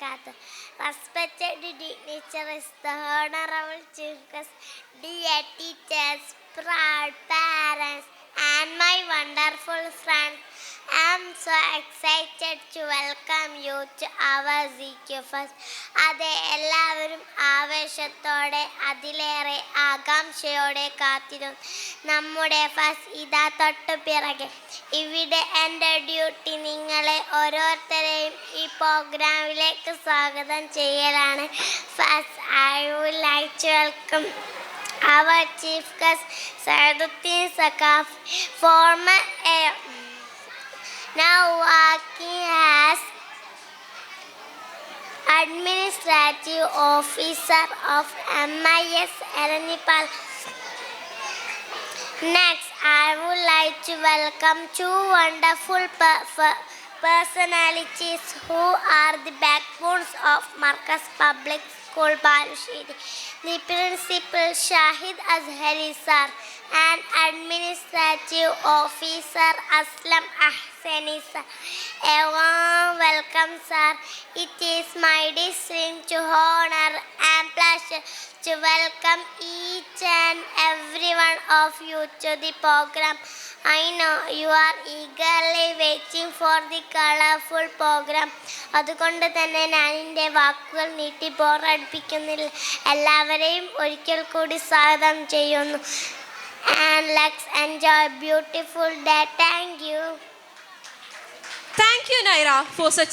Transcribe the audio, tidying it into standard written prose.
Kata. Respected dignitaries, the Honorable Chief Guest, dear teachers, proud parents, and my wonderful friends, I am so excited to welcome you to our ZQ Fest. അതെ, എല്ലാവരും ആവേശത്തോടെ അതിലേറെ ആകാംക്ഷയോടെ കാത്തിരും നമ്മുടെ first ഇതാ തൊട്ടു പിറകെ. ഇവിടെ എൻ്റെ ഡ്യൂട്ടി നിങ്ങളെ ഓരോരുത്തരെയും ഈ പ്രോഗ്രാമിലേക്ക് സ്വാഗതം ചെയ്യലാണ്. First I would like to welcome our chief guest Saiduddin Saqafi, former now working as administrative officer of MIS Eranipal. Next, I would like to welcome two wonderful personalities who are the backbones of Marcus Public School, Balushiri. The principal Shahid Azhari sir and administrative officer Aslam Ahsani sir. A warm welcome sir. It is my distinct honor and pleasure to welcome each and every one of you to the program. I know you are eagerly waiting for the colorful program. അതുകൊണ്ട് തന്നെ ഞാൻ എൻ്റെ വാക്കുകൾ നീട്ടി ബോറടിപ്പിക്കുന്നില്ല. എല്ലാവരെയും ഒരിക്കൽ കൂടി സ്വാഗതം ചെയ്യുന്നു. And let's enjoy beautiful day. Thank you. Thank you, Naira, for such